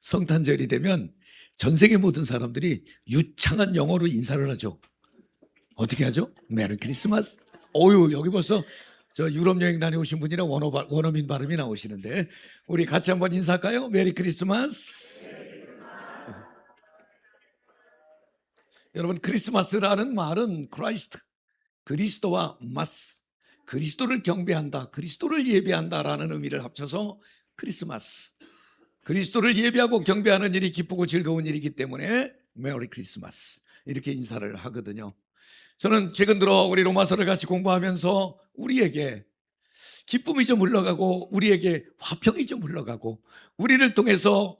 성탄절이 되면 전 세계 모든 사람들이 유창한 영어로 인사를 하죠. 어떻게 하죠? 메리 크리스마스. 어유, 여기 벌써 저 유럽 여행 다녀오신 분이랑 원어민 발음이 나오시는데 우리 같이 한번 인사할까요? 메리 크리스마스. 여러분, 크리스마스라는 말은 크라이스트, 그리스도와 마스, 그리스도를 경배한다, 그리스도를 예배한다라는 의미를 합쳐서 크리스마스. 그리스도를 예배하고 경배하는 일이 기쁘고 즐거운 일이기 때문에 메리 크리스마스 이렇게 인사를 하거든요. 저는 최근 들어 우리 로마서를 같이 공부하면서 우리에게 기쁨이 좀 흘러가고 우리에게 화평이 좀 흘러가고 우리를 통해서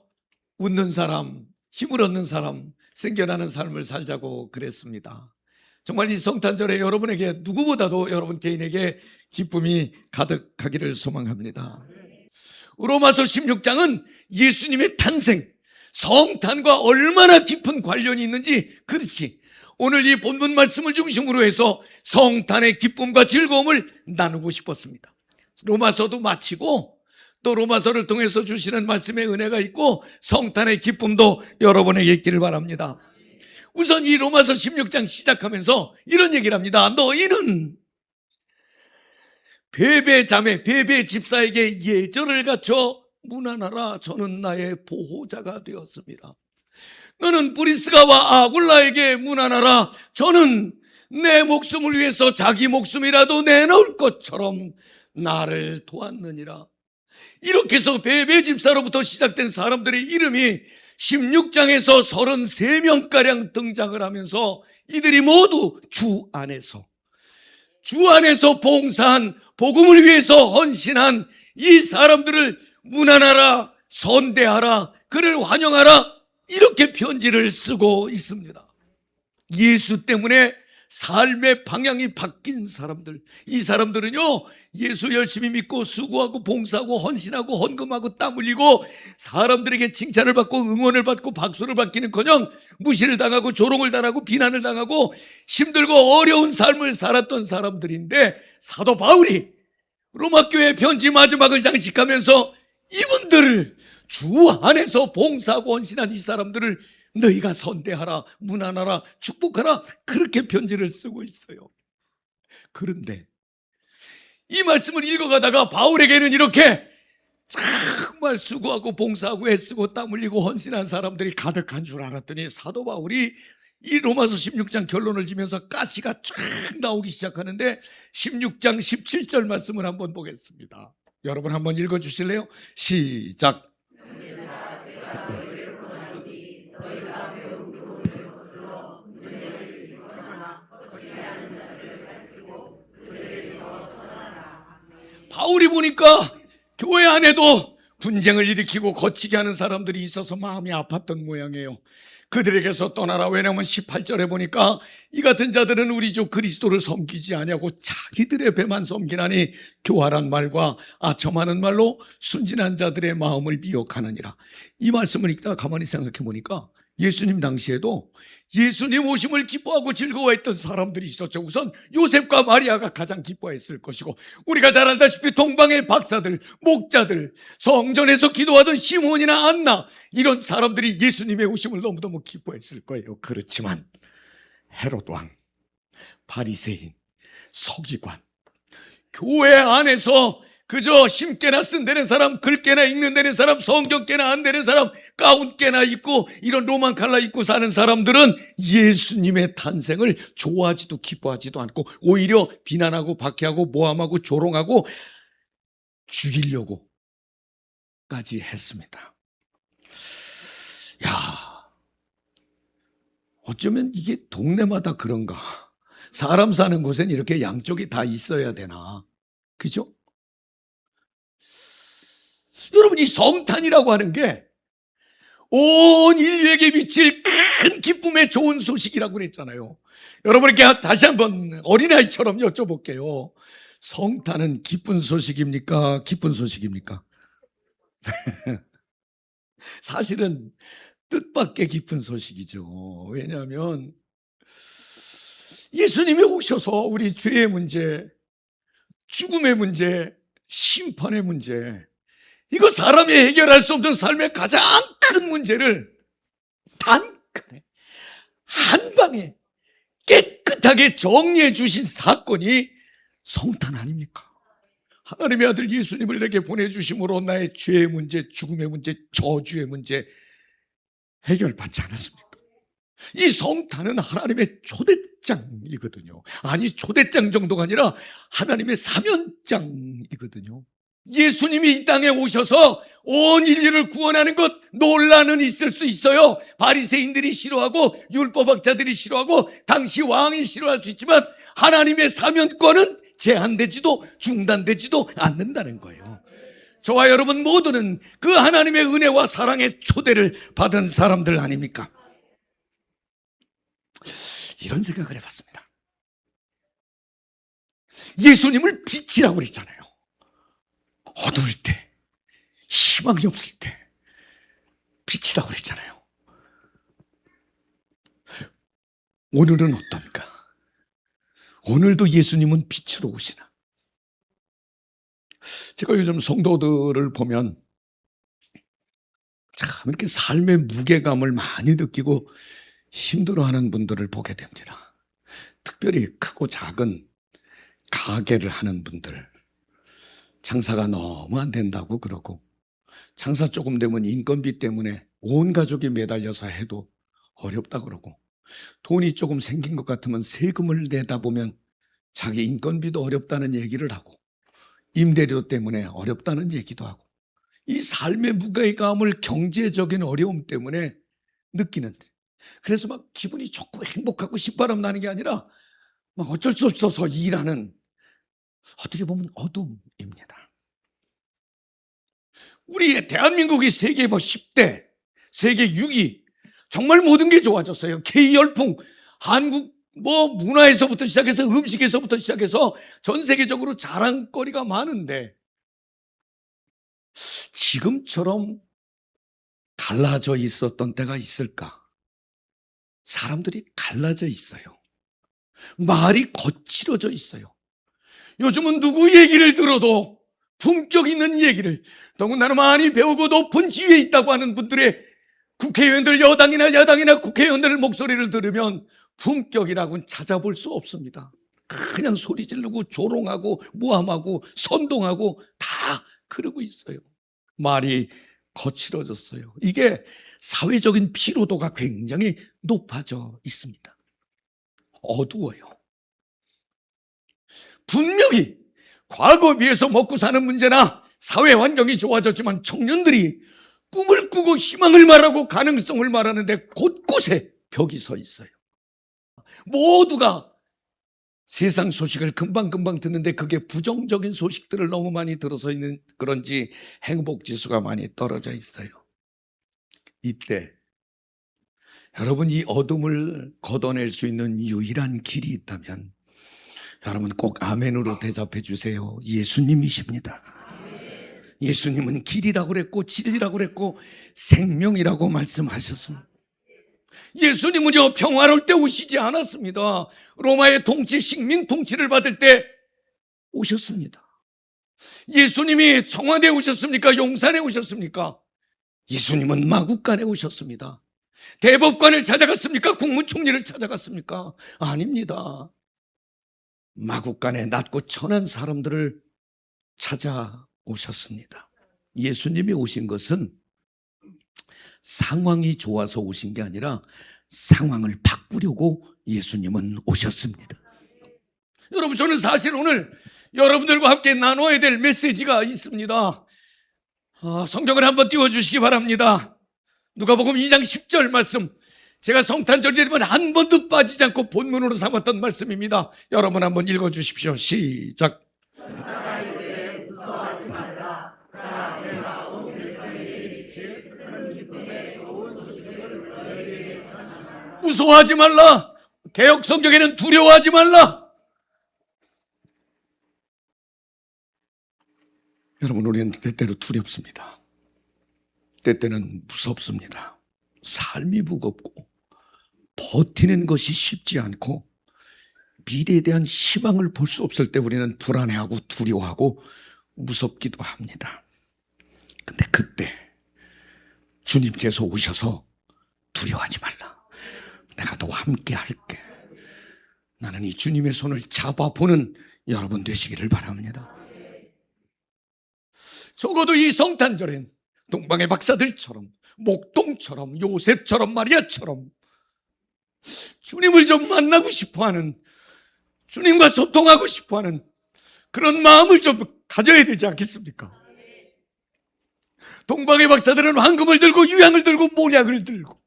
웃는 사람, 힘을 얻는 사람, 생겨나는 삶을 살자고 그랬습니다. 정말 이 성탄절에 여러분에게 누구보다도 여러분 개인에게 기쁨이 가득하기를 소망합니다. 로마서 16장은 예수님의 탄생, 성탄과 얼마나 깊은 관련이 있는지, 그렇지, 오늘 이 본문 말씀을 중심으로 해서 성탄의 기쁨과 즐거움을 나누고 싶었습니다. 로마서도 마치고 또 로마서를 통해서 주시는 말씀의 은혜가 있고 성탄의 기쁨도 여러분에게 있기를 바랍니다. 우선 이 로마서 16장 시작하면서 이런 얘기를 합니다. 너희는 베베 자매, 베베 집사에게 예절을 갖춰 문안하라. 저는 나의 보호자가 되었습니다. 너는 브리스가와 아굴라에게 문안하라. 저는 내 목숨을 위해서 자기 목숨이라도 내놓을 것처럼 나를 도왔느니라. 이렇게 해서 베베 집사로부터 시작된 사람들의 이름이 16장에서 33명가량 등장을 하면서 이들이 모두 주 안에서 봉사한, 복음을 위해서 헌신한 이 사람들을 문안하라, 선대하라, 그를 환영하라, 이렇게 편지를 쓰고 있습니다. 예수 때문에 삶의 방향이 바뀐 사람들, 이 사람들은요, 예수 열심히 믿고 수고하고 봉사하고 헌신하고 헌금하고 땀 흘리고 사람들에게 칭찬을 받고 응원을 받고 박수를 받기는커녕 무시를 당하고 조롱을 당하고 비난을 당하고 힘들고 어려운 삶을 살았던 사람들인데, 사도 바울이 로마교회 편지 마지막을 장식하면서 이분들을 주 안에서 봉사하고 헌신한 이 사람들을 너희가 선대하라, 문안하라, 축복하라, 그렇게 편지를 쓰고 있어요. 그런데 이 말씀을 읽어가다가 바울에게는 이렇게 정말 수고하고 봉사하고 애쓰고 땀 흘리고 헌신한 사람들이 가득한 줄 알았더니 사도 바울이 이 로마서 16장 결론을 지면서 가시가 쫙 나오기 시작하는데 16장 17절 말씀을 한번 보겠습니다. 여러분 한번 읽어주실래요? 시작. 바울이 보니까 교회 안에도 분쟁을 일으키고 거치게 하는 사람들이 있어서 마음이 아팠던 모양이에요. 그들에게서 떠나라. 왜냐하면 18절에 보니까 이 같은 자들은 우리 주 그리스도를 섬기지 아니하고 자기들의 배만 섬기나니 교활한 말과 아첨하는 말로 순진한 자들의 마음을 미혹하느니라. 이 말씀을 읽다가 가만히 생각해 보니까 예수님 당시에도 예수님 오심을 기뻐하고 즐거워했던 사람들이 있었죠. 우선 요셉과 마리아가 가장 기뻐했을 것이고, 우리가 잘 알다시피 동방의 박사들, 목자들, 성전에서 기도하던 시몬이나 안나, 이런 사람들이 예수님의 오심을 너무너무 기뻐했을 거예요. 그렇지만 헤롯 왕, 바리새인, 서기관, 교회 안에서 그저 심깨나 쓴다는 사람, 글깨나 읽는다는 사람, 성경깨나 안다는 사람, 가운깨나 입고 이런 로만 칼라 입고 사는 사람들은 예수님의 탄생을 좋아하지도 기뻐하지도 않고 오히려 비난하고 박해하고 모함하고 조롱하고 죽이려고까지 했습니다. 야, 어쩌면 이게 동네마다 그런가? 사람 사는 곳엔 이렇게 양쪽이 다 있어야 되나? 그죠? 여러분, 이 성탄이라고 하는 게 온 인류에게 미칠 큰 기쁨의 좋은 소식이라고 그랬잖아요. 여러분에게 다시 한번 어린아이처럼 여쭤볼게요. 성탄은 기쁜 소식입니까? 기쁜 소식입니까? 사실은 뜻밖의 기쁜 소식이죠. 왜냐하면 예수님이 오셔서 우리 죄의 문제, 죽음의 문제, 심판의 문제, 이거 사람이 해결할 수 없는 삶의 가장 큰 문제를 단칸에 한 방에 깨끗하게 정리해 주신 사건이 성탄 아닙니까? 하나님의 아들 예수님을 내게 보내주심으로 나의 죄의 문제, 죽음의 문제, 저주의 문제 해결받지 않았습니까? 이 성탄은 하나님의 초대장이거든요. 아니, 초대장 정도가 아니라 하나님의 사면장이거든요. 예수님이 이 땅에 오셔서 온 인류를 구원하는 것 논란은 있을 수 있어요. 바리새인들이 싫어하고 율법학자들이 싫어하고 당시 왕이 싫어할 수 있지만 하나님의 사면권은 제한되지도 중단되지도 않는다는 거예요. 저와 여러분 모두는 그 하나님의 은혜와 사랑의 초대를 받은 사람들 아닙니까? 이런 생각을 해봤습니다. 예수님을 빛이라고 그랬잖아요. 어두울 때, 희망이 없을 때 빛이라고 그랬잖아요. 오늘은 어떤가? 오늘도 예수님은 빛으로 오시나? 제가 요즘 성도들을 보면 참 이렇게 삶의 무게감을 많이 느끼고 힘들어하는 분들을 보게 됩니다. 특별히 크고 작은 가게를 하는 분들, 장사가 너무 안 된다고 그러고, 장사 조금 되면 인건비 때문에 온 가족이 매달려서 해도 어렵다 그러고, 돈이 조금 생긴 것 같으면 세금을 내다 보면 자기 인건비도 어렵다는 얘기를 하고, 임대료 때문에 어렵다는 얘기도 하고, 이 삶의 무게감을 경제적인 어려움 때문에 느끼는데, 그래서 막 기분이 좋고 행복하고 신바람 나는 게 아니라 막 어쩔 수 없어서 일하는, 어떻게 보면 어둠입니다. 우리 대한민국이 세계 10대, 세계 6위, 정말 모든 게 좋아졌어요. K열풍, 한국 문화에서부터 시작해서 음식에서부터 시작해서 전 세계적으로 자랑거리가 많은데, 지금처럼 갈라져 있었던 때가 있을까? 사람들이 갈라져 있어요. 말이 거칠어져 있어요. 요즘은 누구 얘기를 들어도 품격 있는 얘기를, 더군다나 많이 배우고 높은 지위에 있다고 하는 분들의 국회의원들, 여당이나 야당이나 국회의원들 목소리를 들으면 품격이라고는 찾아볼 수 없습니다. 그냥 소리 지르고 조롱하고 모함하고 선동하고 다 그러고 있어요. 말이 거칠어졌어요. 이게 사회적인 피로도가 굉장히 높아져 있습니다. 어두워요. 분명히 과거에 비해서 먹고 사는 문제나 사회 환경이 좋아졌지만 청년들이 꿈을 꾸고 희망을 말하고 가능성을 말하는데 곳곳에 벽이 서 있어요. 모두가 세상 소식을 금방금방 듣는데 그게 부정적인 소식들을 너무 많이 들어서 있는 그런지 행복지수가 많이 떨어져 있어요. 이때 여러분, 이 어둠을 걷어낼 수 있는 유일한 길이 있다면 여러분 꼭 아멘으로 대답해 주세요. 예수님이십니다. 예수님은 길이라고 그랬고 진리라고 그랬고 생명이라고 말씀하셨습니다. 예수님은요, 평화로울 때 오시지 않았습니다. 로마의 통치, 식민 통치를 받을 때 오셨습니다. 예수님이 청와대에 오셨습니까? 용산에 오셨습니까? 예수님은 마국간에 오셨습니다. 대법관을 찾아갔습니까? 국무총리를 찾아갔습니까? 아닙니다. 마국간에 낮고 천한 사람들을 찾아오셨습니다. 예수님이 오신 것은 상황이 좋아서 오신 게 아니라 상황을 바꾸려고 예수님은 오셨습니다. 여러분, 저는 사실 오늘 여러분들과 함께 나눠야 될 메시지가 있습니다. 성경을 한번 띄워주시기 바랍니다. 누가복음 2장 10절 말씀, 제가 성탄절이 되면 한 번도 빠지지 않고 본문으로 삼았던 말씀입니다. 여러분 한번 읽어주십시오. 시작. 무서워하지 말라. 개역 성경에는 두려워하지 말라. 여러분, 우리는 때때로 두렵습니다. 때때는 무섭습니다. 삶이 무겁고 버티는 것이 쉽지 않고 미래에 대한 희망을 볼 수 없을 때 우리는 불안해하고 두려워하고 무섭기도 합니다. 근데 그때 주님께서 오셔서 두려워하지 말라. 내가 너와 함께 할게. 나는 이 주님의 손을 잡아보는 여러분 되시기를 바랍니다. 적어도 이 성탄절엔 동방의 박사들처럼, 목동처럼, 요셉처럼, 마리아처럼 주님을 좀 만나고 싶어하는, 주님과 소통하고 싶어하는 그런 마음을 좀 가져야 되지 않겠습니까? 동방의 박사들은 황금을 들고 유향을 들고 몰약을 들고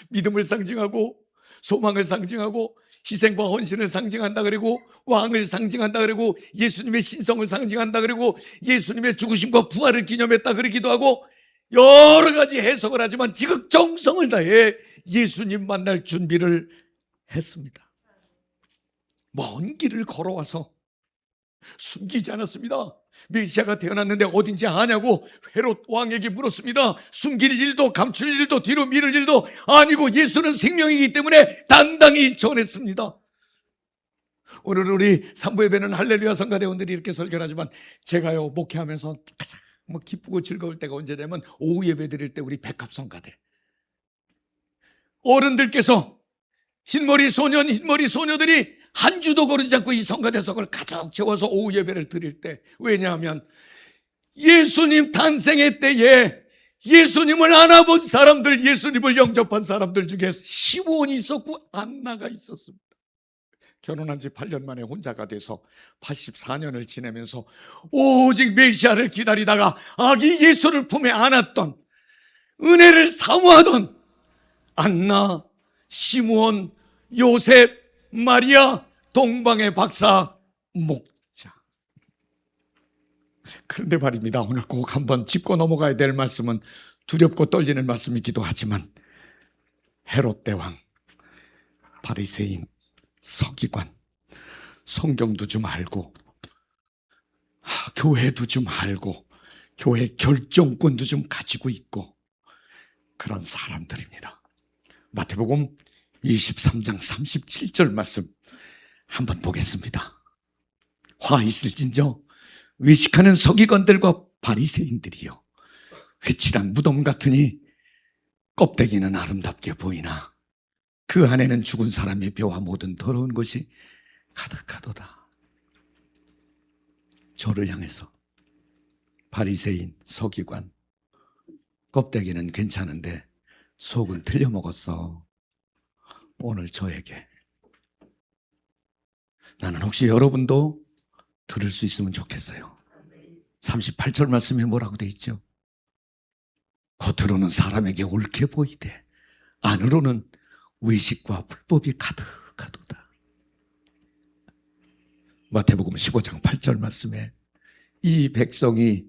믿음을 상징하고 소망을 상징하고 희생과 헌신을 상징한다 그리고 왕을 상징한다 그리고 예수님의 신성을 상징한다 그리고 예수님의 죽으심과 부활을 기념했다 그러기도 하고 여러 가지 해석을 하지만 지극정성을 다해 예수님 만날 준비를 했습니다. 먼 길을 걸어와서 숨기지 않았습니다. 메시아가 태어났는데 어딘지 아냐고 헤롯 왕에게 물었습니다. 숨길 일도 감출 일도 뒤로 미룰 일도 아니고 예수는 생명이기 때문에 당당히 전했습니다. 오늘 우리 산부 예배는 할렐루야 성가대원들이 이렇게 설교를 하지만 제가요 목회하면서 가장 기쁘고 즐거울 때가 언제 되면 오후 예배 드릴 때 우리 백합 성가대 어른들께서 흰머리 소년 흰머리 소녀들이 한 주도 거르지 않고 이 성가대석을 가득 채워서 오후 예배를 드릴 때, 왜냐하면 예수님 탄생의 때에 예수님을 안아본 사람들, 예수님을 영접한 사람들 중에 시므온이 있었고 안나가 있었습니다. 결혼한 지 8년 만에 혼자가 돼서 84년을 지내면서 오직 메시아를 기다리다가 아기 예수를 품에 안았던, 은혜를 사모하던 안나, 시므온, 요셉, 마리아, 동방의 박사, 목자. 그런데 말입니다, 오늘 꼭 한번 짚고 넘어가야 될 말씀은 두렵고 떨리는 말씀이기도 하지만 헤롯 대왕, 바리새인, 서기관, 성경도 좀 알고 교회도 좀 알고 교회 결정권도 좀 가지고 있고 그런 사람들입니다. 마태복음 23장 37절 말씀 한번 보겠습니다. 화 있을진저 외식하는 서기관들과 바리새인들이요, 회칠한 무덤 같으니 껍데기는 아름답게 보이나 그 안에는 죽은 사람의 뼈와 모든 더러운 것이 가득하도다. 저를 향해서 바리새인, 서기관, 껍데기는 괜찮은데 속은 틀려 먹었어. 오늘 저에게, 나는 혹시 여러분도 들을 수 있으면 좋겠어요. 38절 말씀에 뭐라고 돼 있죠? 겉으로는 사람에게 옳게 보이되 안으로는 외식과 불법이 가득하도다. 마태복음 15장 8절 말씀에 이 백성이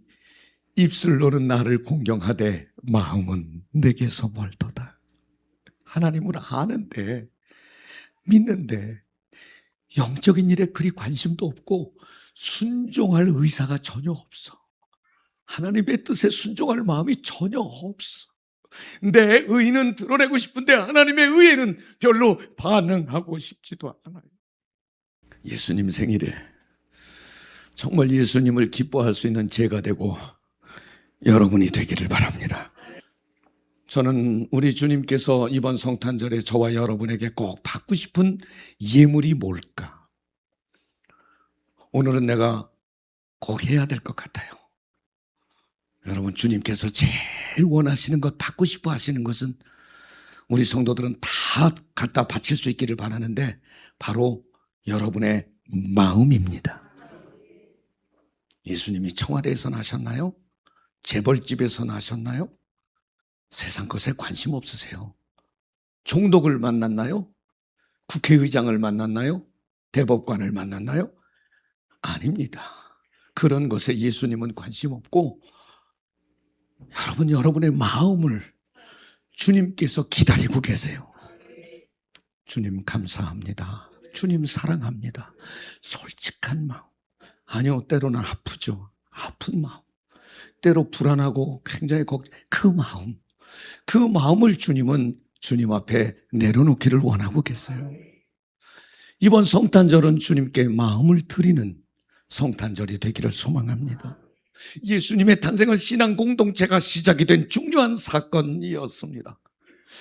입술로는 나를 공경하되 마음은 내게서 멀도다. 하나님을 아는데, 믿는데 영적인 일에 그리 관심도 없고 순종할 의사가 전혀 없어. 하나님의 뜻에 순종할 마음이 전혀 없어. 내 의는 드러내고 싶은데 하나님의 의에는 별로 반응하고 싶지도 않아요. 예수님 생일에 정말 예수님을 기뻐할 수 있는 제가 되고 여러분이 되기를 바랍니다. 저는 우리 주님께서 이번 성탄절에 저와 여러분에게 꼭 받고 싶은 예물이 뭘까? 오늘은 내가 꼭 해야 될 것 같아요. 여러분, 주님께서 제일 원하시는 것, 받고 싶어 하시는 것은 우리 성도들은 다 갖다 바칠 수 있기를 바라는데 바로 여러분의 마음입니다. 예수님이 청와대에서 나셨나요? 재벌집에서 나셨나요? 세상 것에 관심 없으세요. 총독을 만났나요? 국회의장을 만났나요? 대법관을 만났나요? 아닙니다. 그런 것에 예수님은 관심 없고 여러분의 마음을 주님께서 기다리고 계세요. 주님 감사합니다. 주님 사랑합니다. 솔직한 마음. 아니요, 때로는 아프죠. 아픈 마음. 때로 불안하고 굉장히 그 마음. 그 마음을 주님은 주님 앞에 내려놓기를 원하고 계세요. 이번 성탄절은 주님께 마음을 드리는 성탄절이 되기를 소망합니다. 예수님의 탄생은 신앙 공동체가 시작이 된 중요한 사건이었습니다.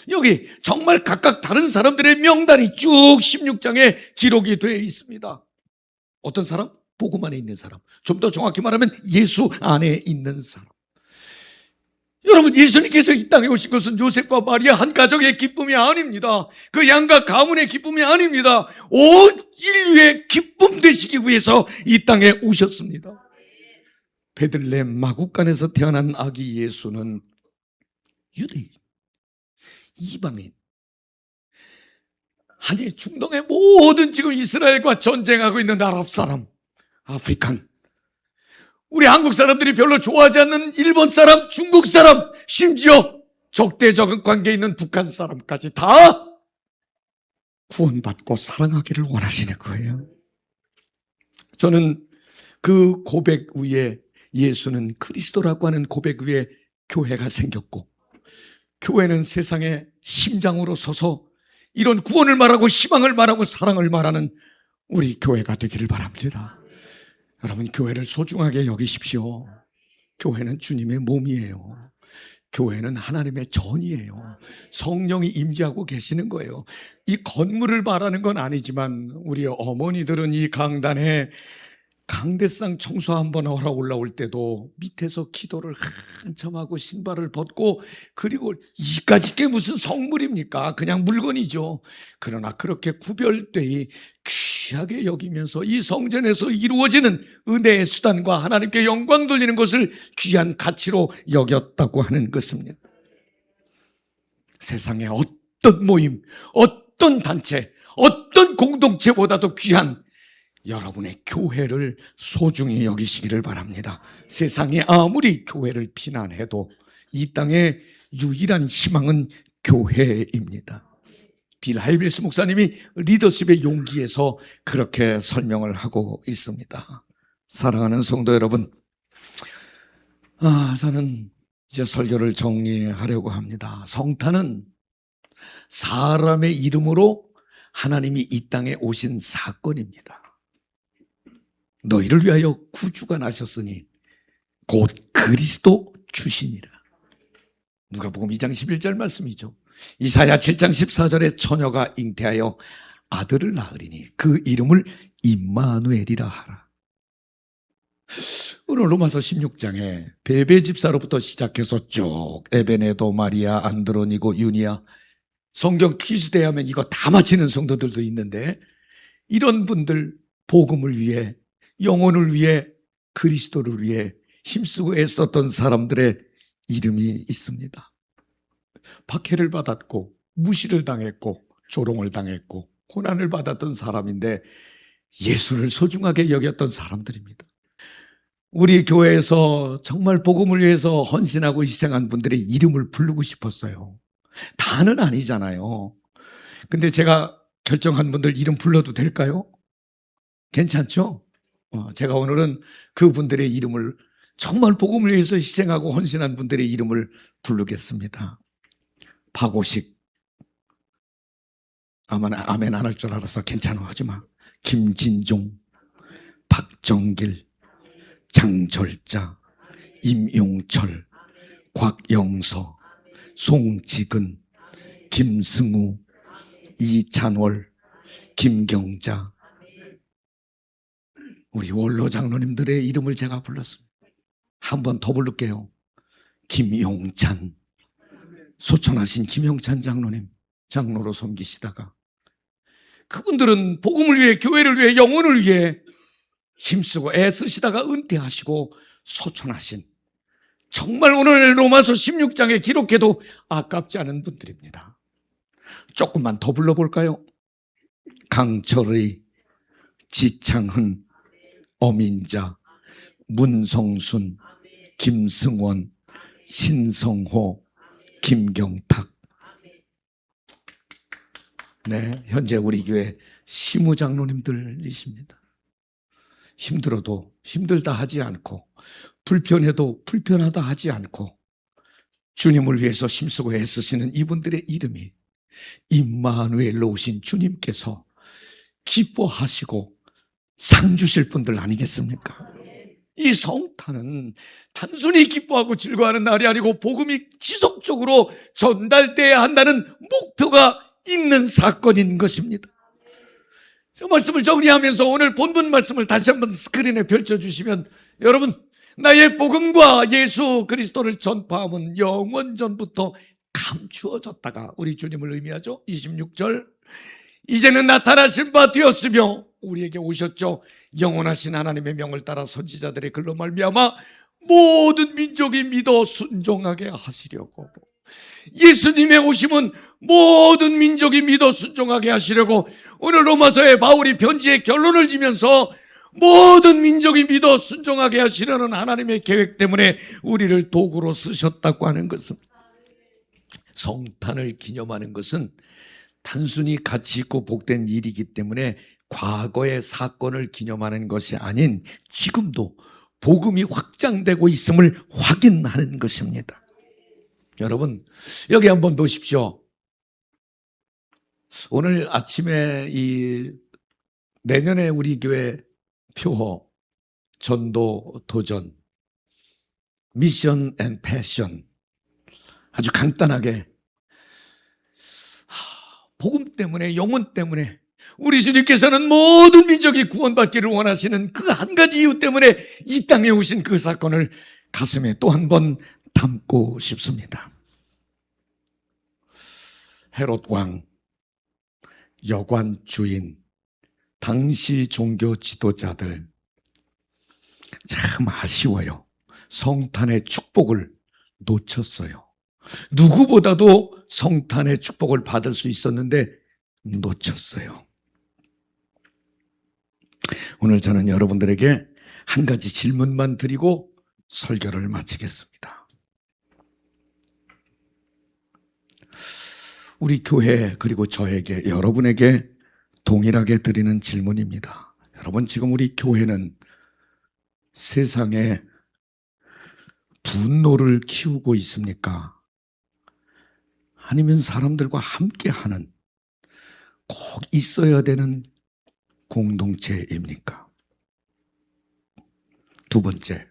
여기 정말 각각 다른 사람들의 명단이 쭉 16장에 기록이 되어 있습니다. 어떤 사람? 복음 안에 있는 사람. 좀 더 정확히 말하면 예수 안에 있는 사람. 여러분, 예수님께서 이 땅에 오신 것은 요셉과 마리아 한 가정의 기쁨이 아닙니다. 그 양가 가문의 기쁨이 아닙니다. 온 인류의 기쁨 되시기 위해서 이 땅에 오셨습니다. 베들레헴 마구간에서 태어난 아기 예수는 유대인, 이방인, 아니 중동의 모든 지금 이스라엘과 전쟁하고 있는 아랍 사람, 아프리칸, 우리 한국 사람들이 별로 좋아하지 않는 일본 사람, 중국 사람, 심지어 적대적 관계에 있는 북한 사람까지 다 구원받고 사랑하기를 원하시는 거예요. 저는 그 고백 위에, 예수는 그리스도라고 하는 고백 위에 교회가 생겼고, 교회는 세상의 심장으로 서서 이런 구원을 말하고 희망을 말하고 사랑을 말하는 우리 교회가 되기를 바랍니다. 여러분, 교회를 소중하게 여기십시오. 교회는 주님의 몸이에요. 교회는 하나님의 전이에요. 성령이 임재하고 계시는 거예요. 이 건물을 말하는 건 아니지만 우리 어머니들은 이 강단에 강대상 청소 한번 하러 올라올 때도 밑에서 기도를 한참 하고 신발을 벗고, 그리고 이까짓 게 무슨 성물입니까? 그냥 물건이죠. 그러나 그렇게 구별되이 귀하게 여기면서 이 성전에서 이루어지는 은혜의 수단과 하나님께 영광 돌리는 것을 귀한 가치로 여겼다고 하는 것입니다. 세상의 어떤 모임, 어떤 단체, 어떤 공동체보다도 귀한 여러분의 교회를 소중히 여기시기를 바랍니다. 세상이 아무리 교회를 비난해도 이 땅의 유일한 희망은 교회입니다. 빌 하이빌스 목사님이 리더십의 용기에서 그렇게 설명을 하고 있습니다. 사랑하는 성도 여러분, 저는 이제 설교를 정리하려고 합니다. 성탄은 사람의 이름으로 하나님이 이 땅에 오신 사건입니다. 너희를 위하여 구주가 나셨으니 곧 그리스도 주시니라. 누가복음 2장 11절 말씀이죠. 이사야 7장 14절에 처녀가 잉태하여 아들을 낳으리니 그 이름을 임마누엘이라 하라. 오늘 로마서 16장에 베베 집사로부터 시작해서 쭉 에베네도, 마리아, 안드로니고, 유니아, 성경 퀴즈대 하면 이거 다 맞히는 성도들도 있는데, 이런 분들 복음을 위해, 영혼을 위해, 그리스도를 위해 힘쓰고 애썼던 사람들의 이름이 있습니다. 박해를 받았고 무시를 당했고 조롱을 당했고 고난을 받았던 사람인데 예수를 소중하게 여겼던 사람들입니다. 우리 교회에서 정말 복음을 위해서 헌신하고 희생한 분들의 이름을 부르고 싶었어요. 다는 아니잖아요. 근데 제가 결정한 분들 이름 불러도 될까요? 괜찮죠? 제가 오늘은 그분들의 이름을, 정말 복음을 위해서 희생하고 헌신한 분들의 이름을 부르겠습니다. 박오식, 아멘 안 할 줄 알아서 괜찮아, 하지마. 김진종, 박정길, 장절자, 임용철, 곽영서, 송지근, 김승우, 이찬월, 김경자, 우리 원로 장로님들의 이름을 제가 불렀습니다. 한 번 더 부를게요. 김용찬, 소천하신 김용찬 장로님, 장로로 섬기시다가 그분들은 복음을 위해, 교회를 위해, 영혼을 위해 힘쓰고 애쓰시다가 은퇴하시고 소천하신, 정말 오늘 로마서 16장에 기록해도 아깝지 않은 분들입니다. 조금만 더 불러볼까요? 강철의, 지창훈, 어민자, 문성순, 김승원, 신성호, 김경탁. 네, 현재 우리 교회 시무장로님들이십니다. 힘들어도 힘들다 하지 않고, 불편해도 불편하다 하지 않고 주님을 위해서 힘쓰고 애쓰시는 이분들의 이름이 임마누엘로 오신 주님께서 기뻐하시고 상 주실 분들 아니겠습니까? 이 성탄은 단순히 기뻐하고 즐거워하는 날이 아니고 복음이 지속적으로 전달돼야 한다는 목표가 있는 사건인 것입니다. 저 말씀을 정리하면서 오늘 본문 말씀을 다시 한번 스크린에 펼쳐주시면, 여러분, 나의 복음과 예수 그리스도를 전파함은 영원 전부터 감추어졌다가 우리 주님을 의미하죠. 26절, 이제는 나타나신 바 되었으며 우리에게 오셨죠. 영원하신 하나님의 명을 따라 선지자들의 글로 말미암아 모든 민족이 믿어 순종하게 하시려고. 예수님의 오심은 모든 민족이 믿어 순종하게 하시려고 오늘 로마서의 바울이 편지의 결론을 지면서 모든 민족이 믿어 순종하게 하시려는 하나님의 계획 때문에 우리를 도구로 쓰셨다고 하는 것은, 성탄을 기념하는 것은 단순히 가치 있고 복된 일이기 때문에 과거의 사건을 기념하는 것이 아닌 지금도 복음이 확장되고 있음을 확인하는 것입니다. 여러분, 여기 한번 보십시오. 오늘 아침에 이 내년에 우리 교회 표어 전도 도전 미션 앤 패션 아주 간단하게, 복음 때문에, 영혼 때문에 우리 주님께서는 모든 민족이 구원받기를 원하시는 그 한 가지 이유 때문에 이 땅에 오신 그 사건을 가슴에 또 한 번 담고 싶습니다. 헤롯 왕, 여관 주인, 당시 종교 지도자들, 참 아쉬워요. 성탄의 축복을 놓쳤어요. 누구보다도 성탄의 축복을 받을 수 있었는데 놓쳤어요. 오늘 저는 여러분들에게 한 가지 질문만 드리고 설교를 마치겠습니다. 우리 교회 그리고 저에게, 여러분에게 동일하게 드리는 질문입니다. 여러분, 지금 우리 교회는 세상에 분노를 키우고 있습니까? 아니면 사람들과 함께하는, 꼭 있어야 되는 공동체입니까? 두 번째,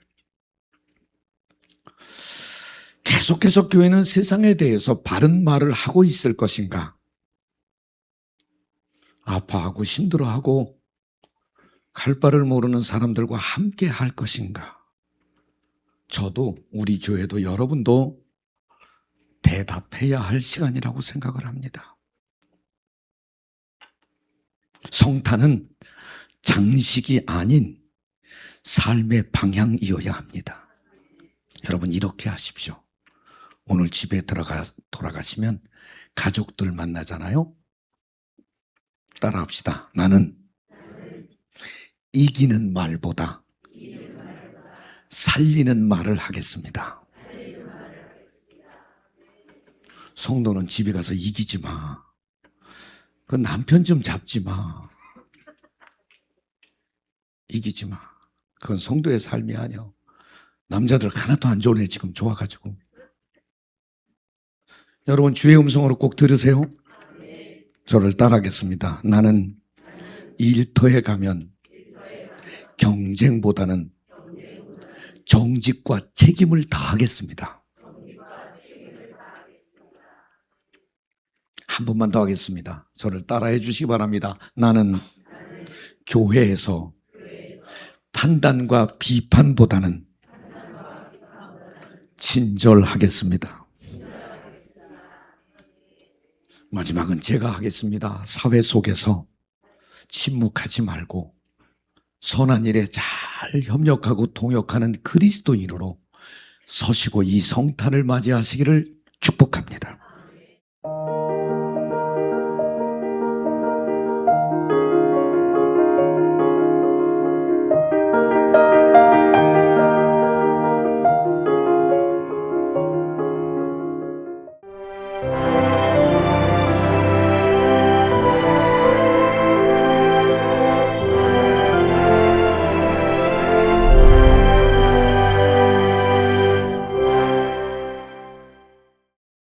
계속해서 교회는 세상에 대해서 바른 말을 하고 있을 것인가? 아파하고 힘들어하고 갈 바를 모르는 사람들과 함께 할 것인가? 저도, 우리 교회도, 여러분도 대답해야 할 시간이라고 생각을 합니다. 성탄은 장식이 아닌 삶의 방향이어야 합니다. 여러분, 이렇게 하십시오. 오늘 집에 돌아가시면 가족들 만나잖아요. 따라합시다. 나는 이기는 말보다 살리는 말을 하겠습니다. 성도는 집에 가서 이기지 마. 그 남편 좀 잡지 마. 이기지 마. 그건 성도의 삶이 아니야. 남자들 하나도 안 좋네, 지금 좋아가지고. 여러분, 주의 음성으로 꼭 들으세요. 저를 따라하겠습니다. 나는 일터에 가면 경쟁보다는 정직과 책임을 다하겠습니다. 한 번만 더 하겠습니다. 저를 따라해 주시기 바랍니다. 나는 교회에서 판단과 비판보다는 친절하겠습니다. 마지막은 제가 하겠습니다. 사회 속에서 침묵하지 말고 선한 일에 잘 협력하고 동역하는 그리스도인으로 서시고 이 성탄을 맞이하시기를 축복합니다.